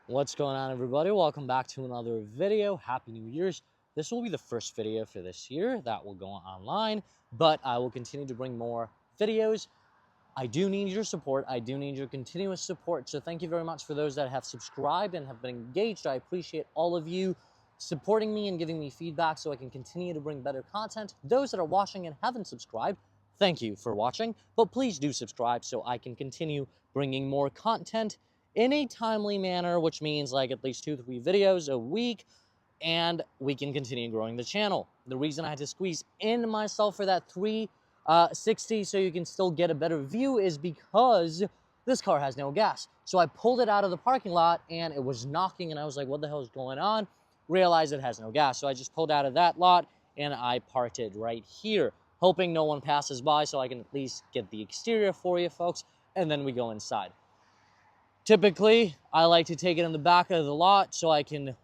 What's going on, everybody? Welcome back to another video. Happy New Year's. This will be the first video for this year that will go online, but I will continue to bring more videos. I do need your support. I do need your continuous support. So thank you very much for those that have subscribed and have been engaged. I appreciate all of you supporting me and giving me feedback so I can continue to bring better content. Those that are watching and haven't subscribed, thank you for watching, but please do subscribe so I can continue bringing more content in a timely manner, which means like at least 2-3 videos a week, and we can continue growing the channel. The reason I had to squeeze in myself for that 360 so you can still get a better view is because this car has no gas. So I pulled it out of the parking lot and it was knocking and I was like, what the hell is going on? Realized it has no gas. So I just pulled out of that lot and I parked it right here, hoping no one passes by so I can at least get the exterior for you folks, and then we go inside. Typically, I like to take it in the back of the lot so I can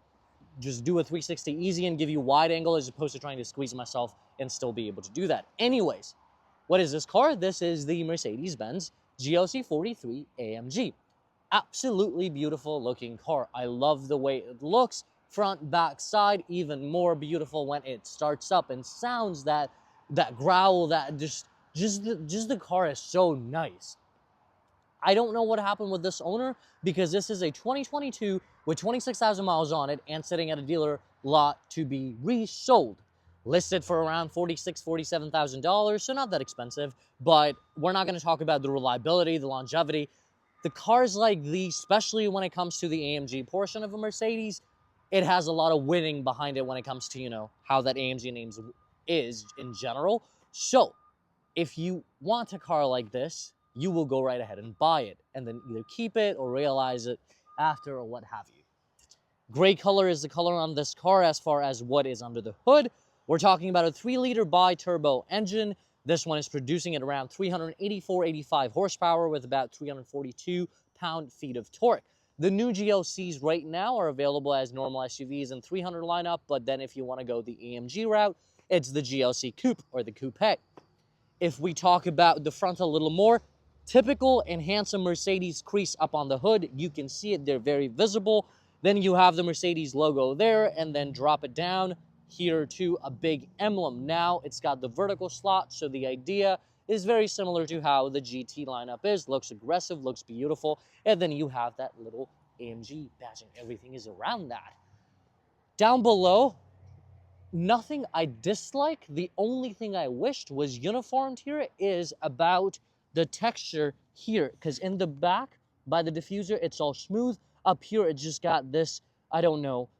just do a 360 easy and give you wide angle as opposed to trying to squeeze myself and still be able to do that. Anyways, what is this car? This is the Mercedes GLC 43 AMG. Absolutely beautiful looking car. I love the way it looks. Front, back, side, even more beautiful when it starts up and sounds that growl, that just the car is so nice. I don't know what happened with this owner because this is a 2022 with 26,000 miles on it and sitting at a dealer lot to be resold. Listed for around $46,000, $47,000, so not that expensive, but we're not going to talk about the reliability, the longevity. The cars like these, especially when it comes to the AMG portion of a Mercedes, it has a lot of winning behind it when it comes to, you know, how that AMG name is in general. So if you want a car like this, you will go right ahead and buy it and then either keep it or realize it after or what have you. Gray color is the color on this car as far as what is under the hood. We're talking about a 3-liter bi-turbo engine. This one is producing at around 384-85 horsepower with about 342 pound-feet of torque. The new GLCs right now are available as normal SUVs in 300 lineup, but then if you want to go the AMG route, it's the GLC Coupe or the Coupe. If we talk about the front a little more, typical and handsome Mercedes crease up on the hood. You can see it, they're very visible. Then you have the Mercedes logo there and then drop it down here to a big emblem. Now it's got the vertical slot, so the idea is very similar to how the GT lineup is. Looks aggressive, looks beautiful, and then you have that little AMG badging. Everything is around that. Down below, nothing I dislike. The only thing I wished was uniformed here is about the texture here, because in the back by the diffuser it's all smooth. Up here it just got this, I don't know,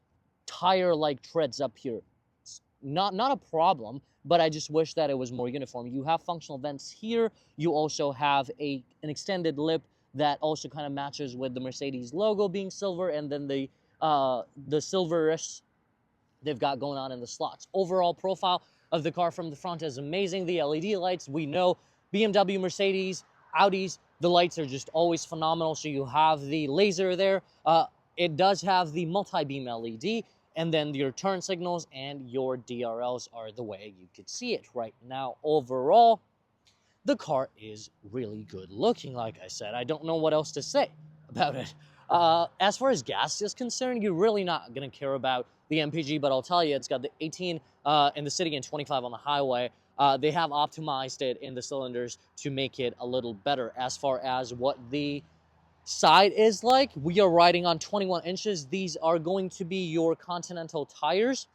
tire like treads up here. It's not a problem, but I just wish that it was more uniform. You have functional vents here. You also have an extended lip that also kind of matches with the Mercedes logo being silver, and then the silverish they've got going on in the slots. Overall profile of the car from the front is amazing. The LED lights, we know BMW, Mercedes, Audis, the lights are just always phenomenal. So you have the laser there. It does have the multi-beam LED, and then your turn signals and your DRLs are the way you could see it right now. Overall, the car is really good looking, like I said. I don't know what else to say about it. As far as gas is concerned, you're really not going to care about the MPG, but I'll tell you, it's got the 18 in the city and 25 on the highway. They have optimized it in the cylinders to make it a little better. As far as what the side is like, we are riding on 21 inches. These are going to be your Continental tires.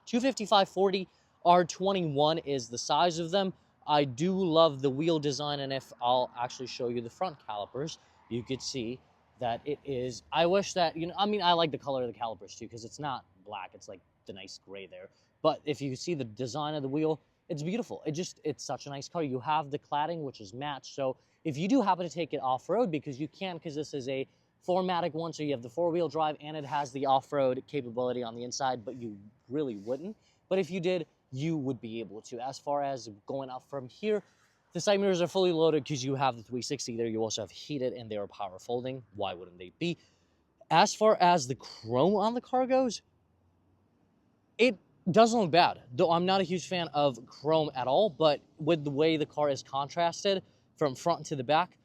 255/40 R21 is the size of them. I do love the wheel design, and if I'll actually show you the front calipers, you could see that it is, I wish that, you know, I mean, I like the color of the calipers too, because it's not black, it's like the nice gray there. But if you see the design of the wheel, it's beautiful. It's such a nice car. You have the cladding, which is matched. So if you do happen to take it off-road, because you can, because this is a 4MATIC one, so you have the 4-wheel drive and it has the off-road capability on the inside, but you really wouldn't. But if you did, you would be able to. As far as going out from here, the side mirrors are fully loaded because you have the 360 there. You also have heated and they are power folding. Why wouldn't they be? As far as the chrome on the car goes, it doesn't look bad. Though I'm not a huge fan of chrome at all, but with the way the car is contrasted from front to the back,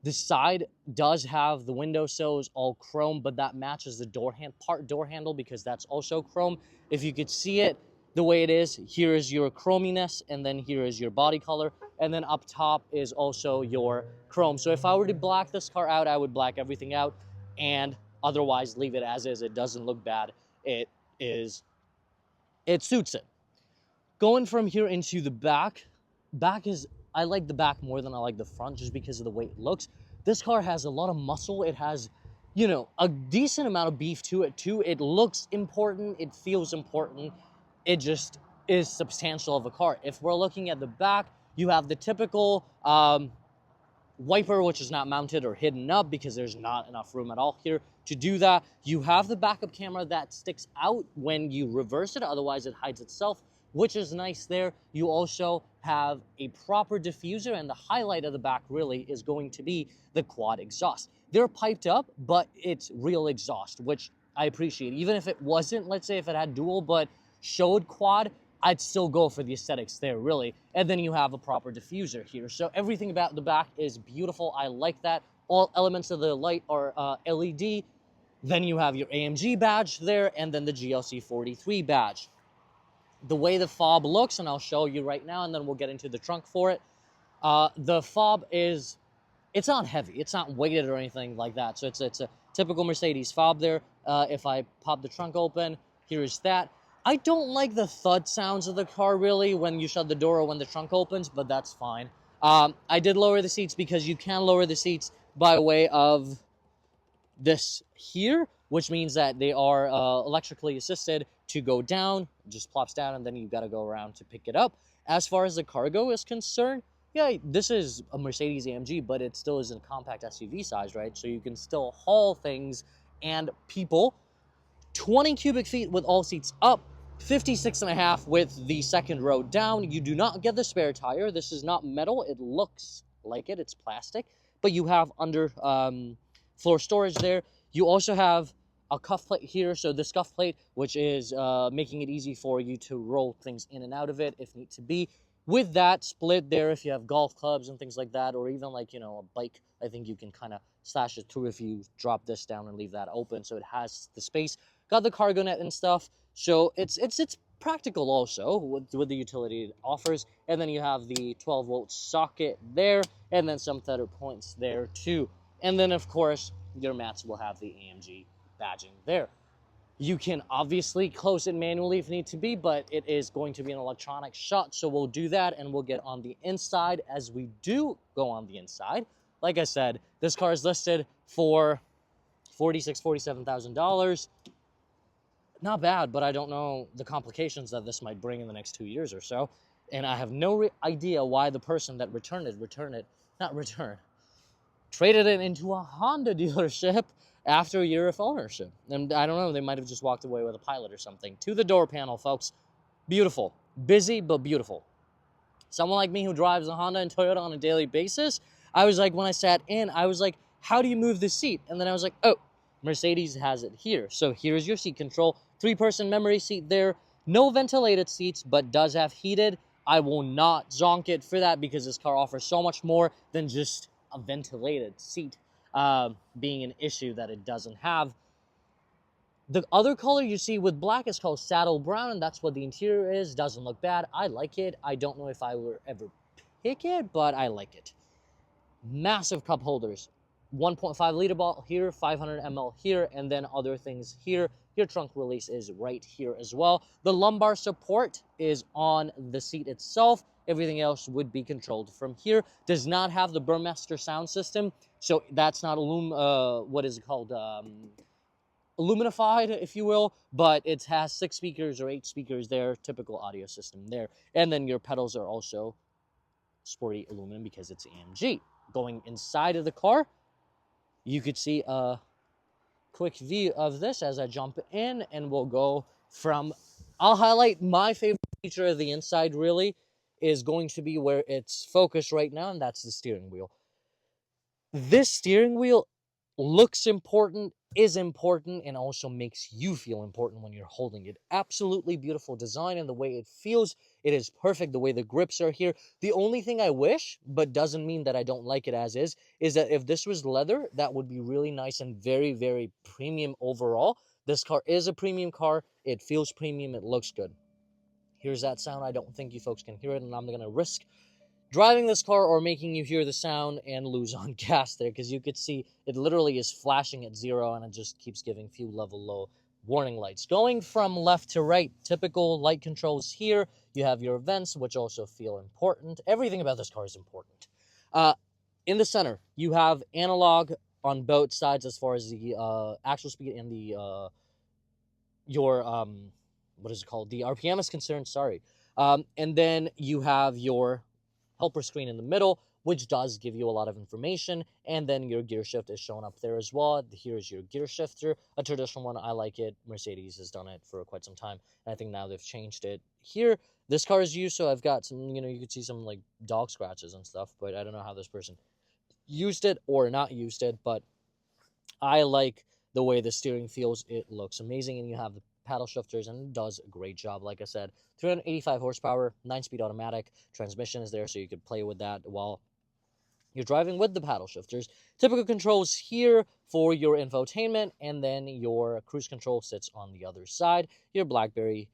The side does have the windowsills all chrome, but that matches the door handle because that's also chrome. If you could see it the way it is, here is your chrominess, and then here is your body color, and then up top is also your chrome. So if I were to black this car out, I would black everything out, and otherwise leave it as is. It doesn't look bad. It suits it. Going from here into the back is, I like the back more than I like the front just because of the way it looks. This car has a lot of muscle. It has, you know, a decent amount of beef to it too. It looks important. It feels important. It just is substantial of a car. If we're looking at the back, you have the typical wiper, which is not mounted or hidden up because there's not enough room at all here to do that. You have the backup camera that sticks out when you reverse it, otherwise it hides itself, which is nice there. You also have a proper diffuser, and the highlight of the back really is going to be the quad exhaust. They're piped up, but it's real exhaust, which I appreciate. Even if it wasn't, let's say if it had dual but showed quad, I'd still go for the aesthetics there, really. And then you have a proper diffuser here. So everything about the back is beautiful. I like that. All elements of the light are LED. Then you have your AMG badge there, and then the GLC 43 badge. The way the fob looks, and I'll show you right now, and then we'll get into the trunk for it. The fob is, it's not heavy. It's not weighted or anything like that. So it's a typical Mercedes fob there. If I pop the trunk open, here's that. I don't like the thud sounds of the car, really, when you shut the door or when the trunk opens, but that's fine. I did lower the seats because you can lower the seats by way of this here, which means that they are electrically assisted to go down. It just plops down, and then you've got to go around to pick it up. As far as the cargo is concerned, yeah, this is a Mercedes AMG, but it still is in compact SUV size, right? So you can still haul things and people. 20 cubic feet with all seats up, 56.5 with the second row down. You do not get the spare tire. This is not metal. It looks like it. It's plastic. But you have under floor storage there. You also have a cuff plate here. So the scuff plate, which is making it easy for you to roll things in and out of it if need to be. With that split there, if you have golf clubs and things like that, or even like, you know, a bike, I think you can kind of slash it through if you drop this down and leave that open. So it has the space. Got the cargo net and stuff. So it's practical also with the utility it offers. And then you have the 12-volt socket there, and then some tether points there too. And then, of course, your mats will have the AMG badging there. You can obviously close it manually if need to be, but it is going to be an electronic shut, so we'll do that, and we'll get on the inside. As we do go on the inside, like I said, this car is listed for $47,000. Not bad, but I don't know the complications that this might bring in the next 2 years or so, and I have no idea why the person that traded it into a Honda dealership after a year of ownership. And I don't know, they might have just walked away with a Pilot or something. To the door panel, folks. Beautiful. Busy, but beautiful. Someone like me who drives a Honda and Toyota on a daily basis, I was like, when I sat in, I was like, how do you move the seat? And then I was like, oh, Mercedes has it here. So here's your seat control. 3-person memory seat there. No ventilated seats, but does have heated. I will not zonk it for that because this car offers so much more than just a ventilated seat. Being an issue that it doesn't have. The other color you see with black is called saddle brown, and that's what the interior is. Doesn't look bad. I like it. I don't know if I will ever pick it, but I like it. Massive cup holders. 1.5 liter bottle here, 500 ml here, and then other things here. Your trunk release is right here as well. The lumbar support is on the seat itself. Everything else would be controlled from here. Does not have the Burmester sound system, so that's not illuminafied, if you will, but it has 6 speakers or 8 speakers there, typical audio system there. And then your pedals are also sporty aluminum because it's AMG. Going inside of the car, you could see a quick view of this as I jump in, and we'll go from, I'll highlight my favorite feature of the inside really is going to be where it's focused right now, and that's the steering wheel. This steering wheel looks important. is important and also makes you feel important when you're holding it. Absolutely beautiful design, and the way it feels, it is perfect. The way the grips are here. The only thing I wish, but doesn't mean that I don't like it as is that if this was leather, that would be really nice and very, very premium overall. This car is a premium car. It feels premium. It looks good. Here's that sound. I don't think you folks can hear it, and I'm going to risk driving this car or making you hear the sound and lose on gas there, because you could see it literally is flashing at 0 and it just keeps giving fuel level low warning lights. Going from left to right, typical light controls here. You have your vents, which also feel important. Everything about this car is important. In the center, you have analog on both sides as far as the actual speed and the your what is it called, the RPM is concerned. Sorry. And then you have your helper screen in the middle, which does give you a lot of information, and then your gear shift is shown up there as well. Here's your gear shifter, a traditional one. I like it. Mercedes has done it for quite some time, and I think now they've changed it. Here, this car is used, so I've got some, you could see some like dog scratches and stuff, but I don't know how this person used it or not used it, but I like the way the steering feels. It looks amazing, and you have the paddle shifters, and it does a great job. Like I said, 385 horsepower, 9-speed automatic. Transmission is there, so you could play with that while you're driving with the paddle shifters. Typical controls here for your infotainment, and then your cruise control sits on the other side. Your BlackBerry,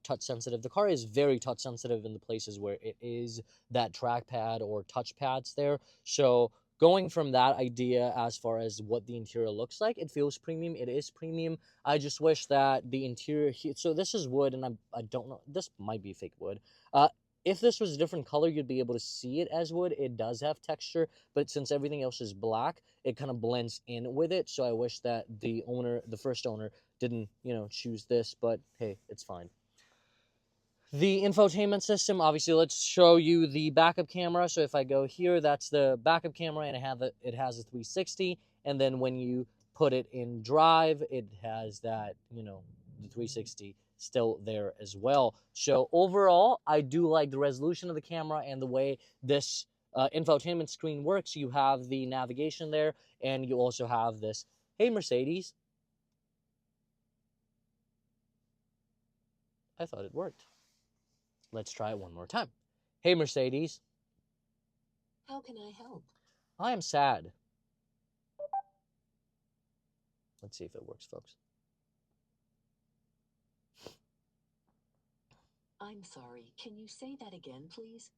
touch sensitive. The car is very touch sensitive in the places where it is that trackpad or touch pads there. So going from that idea as far as what the interior looks like, it feels premium. It is premium. I just wish that the interior here, so this is wood, and I don't know, this might be fake wood. If this was a different color, you'd be able to see it as wood. It does have texture, but since everything else is black, it kind of blends in with it. So I wish that the first owner, didn't, choose this, but hey, it's fine. The infotainment system, obviously, let's show you the backup camera. So if I go here, that's the backup camera, and it has a 360. And then when you put it in drive, it has that, the 360 still there as well. So overall, I do like the resolution of the camera and the way this infotainment screen works. You have the navigation there, and you also have this, hey, Mercedes. I thought it worked. Let's try it one more time. Hey, Mercedes. How can I help? I am sad. Let's see if it works, folks. I'm sorry. Can you say that again, please?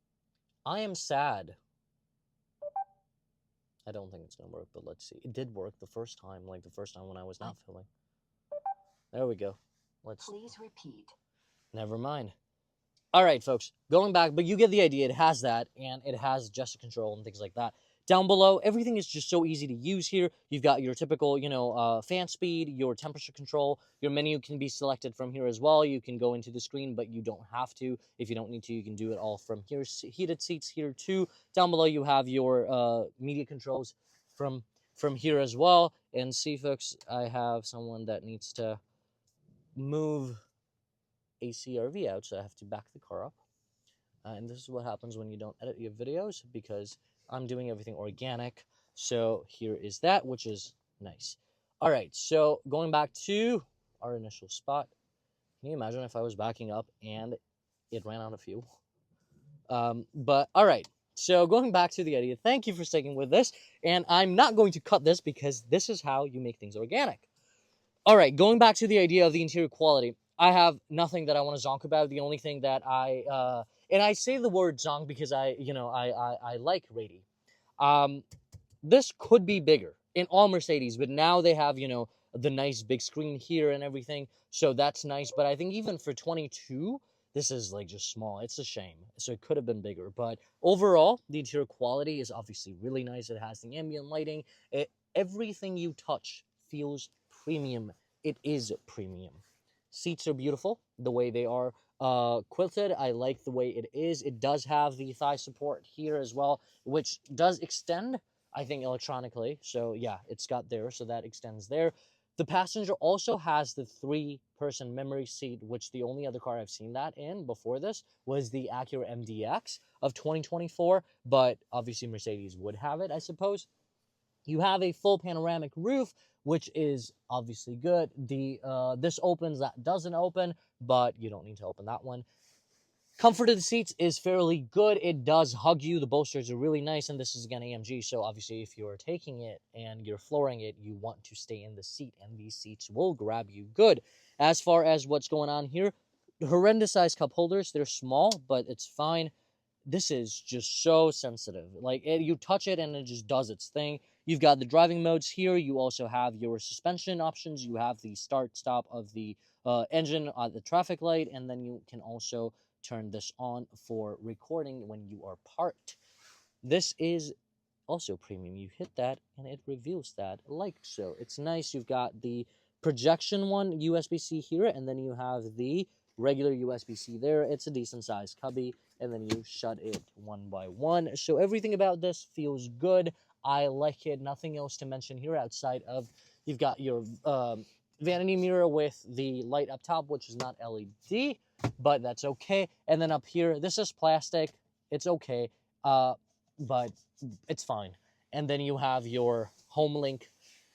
I am sad. I don't think it's going to work, but let's see. It did work the first time, like the first time when I was not filming. There we go. Please repeat. Never mind. All right, folks, going back, but you get the idea. It has that, and it has gesture control and things like that. Down below, everything is just so easy to use here. You've got your typical, fan speed, your temperature control. Your menu can be selected from here as well. You can go into the screen, but you don't have to. If you don't need to, you can do it all from here. Heated seats here too. Down below, you have your media controls from here as well. And see, folks, I have someone that needs to move a CRV out, so I have to back the car up. And this is what happens when you don't edit your videos, because I'm doing everything organic. So here is that, which is nice. All right, so going back to our initial spot, can you imagine if I was backing up and it ran out of fuel? But all right, so going back to the idea, thank you for sticking with this, and I'm not going to cut this because this is how you make things organic. All right, going back to the idea of the interior quality, I have nothing that I want to zonk about. The only thing that and I say the word zonk because I like Rady. This could be bigger in all Mercedes, but now they have, the nice big screen here and everything. So that's nice. But I think even for 22, this is like just small. It's a shame. So it could have been bigger. But overall, the interior quality is obviously really nice. It has the ambient lighting. Everything you touch feels premium. It is premium. Seats are beautiful the way they are quilted. I like the way it is. It does have the thigh support here as well, which does extend, I think, electronically. So yeah, it's got there, so that extends there. The passenger also has the 3-person memory seat, which the only other car I've seen that in before this was the Acura MDX of 2024, but obviously Mercedes would have it, I suppose. You have a full panoramic roof, which is obviously good. This opens, that doesn't open, but you don't need to open that one. Comfort of the seats is fairly good. It does hug you. The bolsters are really nice, and this is again AMG, so obviously if you're taking it and you're flooring it, you want to stay in the seat, and these seats will grab you good. As far as what's going on here, horrendous size cup holders. They're small, but it's fine. This is just so sensitive. Like, you touch it and it just does its thing. You've got the driving modes here. You also have your suspension options. You have the start stop of the engine at the traffic light, and then you can also turn this on for recording when you are parked. This is also premium. You hit that and it reveals that like so. It's nice. You've got the projection one, USB-C here, and then you have the regular USB-C there. It's a decent sized cubby, and then you shut it one by one. So everything about this feels good. I like it. Nothing else to mention here outside of you've got your vanity mirror with the light up top, which is not LED, but that's okay. And then up here, this is plastic. It's okay, but it's fine. And then you have your home link.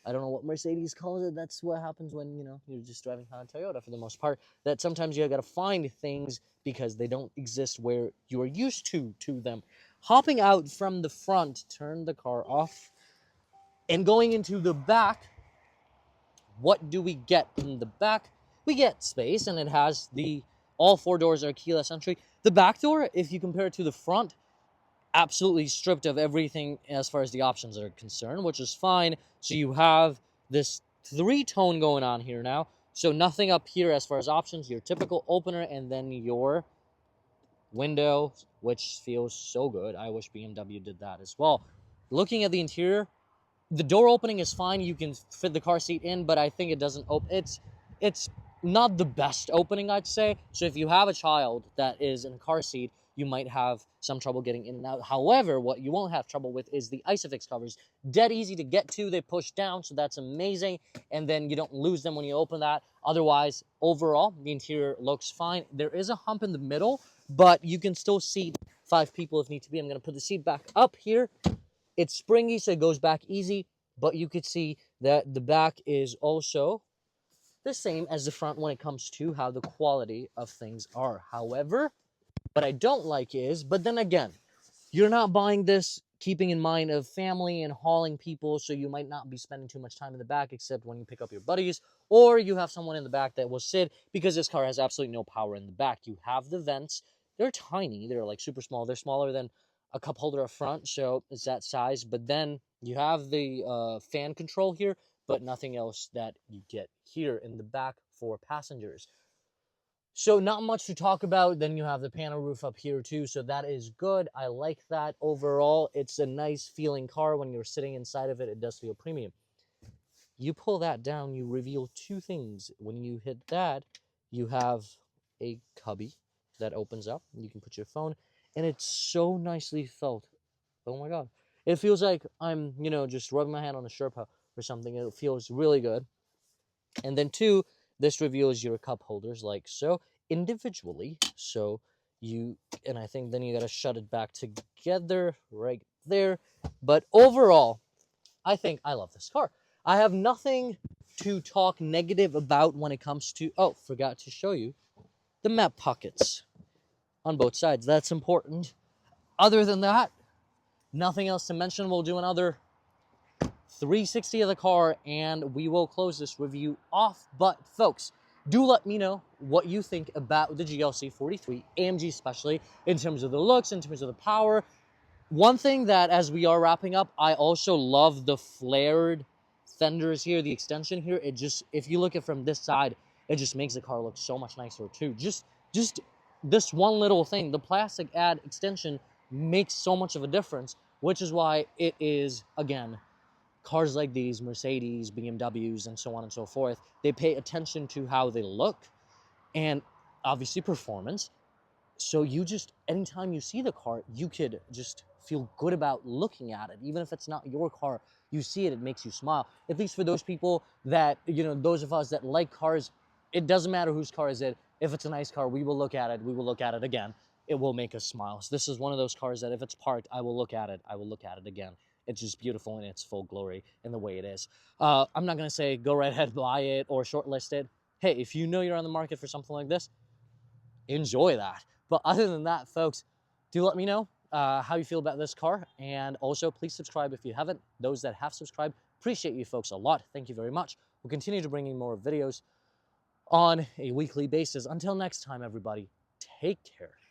I don't know what Mercedes calls it. That's what happens when, you know, you're just driving Honda Toyota for the most part, that sometimes you gotta find things because they don't exist where you are used to them. Hopping out from the front, turn the car off, and going into the back, what do we get in the back? We get space, and it has all four doors are keyless entry. The back door, if you compare it to the front, absolutely stripped of everything as far as the options are concerned, which is fine. So you have this three-tone going on here now. So nothing up here as far as options, your typical opener, and then your window, which feels so good. I wish BMW did that as well. Looking at the interior, the door opening is fine. You can fit the car seat in, but I think it doesn't open. It's not the best opening, I'd say. So if you have a child that is in a car seat, you might have some trouble getting in and out. However, what you won't have trouble with is the ISOFIX covers. Dead easy to get to. They push down, so that's amazing. And then you don't lose them when you open that. Otherwise, overall, the interior looks fine. There is a hump in the middle, but you can still seat 5 people if need to be. I'm going to put the seat back up here. It's springy, so it goes back easy, but you could see that the back is also the same as the front when it comes to how the quality of things are. However, what I don't like is, but then again, you're not buying this keeping in mind of family and hauling people, so you might not be spending too much time in the back except when you pick up your buddies, or you have someone in the back that will sit, because this car has absolutely no power in the back. You have the vents. They're tiny. They're like super small. They're smaller than a cup holder up front, so it's that size. But then you have the fan control here, but nothing else that you get here in the back for passengers. So not much to talk about. Then you have the panel roof up here too, so that is good. I like that. Overall, it's a nice feeling car. When you're sitting inside of it, it does feel premium. You pull that down, you reveal 2 things. When you hit that, you have a cubby that opens up. You can put your phone, and it's so nicely felt. Oh my god. It feels like I'm, just rubbing my hand on a Sherpa or something. It feels really good. And then 2, this reveals your cup holders like so, individually. So and I think then you gotta shut it back together right there. But overall, I think I love this car. I have nothing to talk negative about when it comes to, forgot to show you the map pockets on both sides. That's important. Other than that, nothing else to mention. We'll do another 360 of the car and we will close this review off. But folks, do let me know what you think about the GLC 43 AMG, especially in terms of the looks, in terms of the power. One thing that, as we are wrapping up, I also love the flared fenders here, the extension here. It just, if you look at it from this side, it just makes the car look so much nicer too. Just this one little thing, the plastic add extension makes so much of a difference, which is why it is, again, cars like these, Mercedes, BMWs, and so on and so forth, they pay attention to how they look and obviously performance. So anytime you see the car, you could just feel good about looking at it. Even if it's not your car, you see it, it makes you smile. At least for those people that, those of us that like cars, it doesn't matter whose car is it. If it's a nice car, we will look at it. We will look at it again. It will make us smile. So this is one of those cars that if it's parked, I will look at it. I will look at it again. It's just beautiful in its full glory in the way it is. I'm not gonna say go right ahead, buy it or shortlist it. Hey, if you know you're on the market for something like this, enjoy that. But other than that, folks, do let me know how you feel about this car. And also, please subscribe if you haven't. Those that have subscribed, appreciate you folks a lot. Thank you very much. We'll continue to bring you more videos on a weekly basis. Until next time, everybody, take care.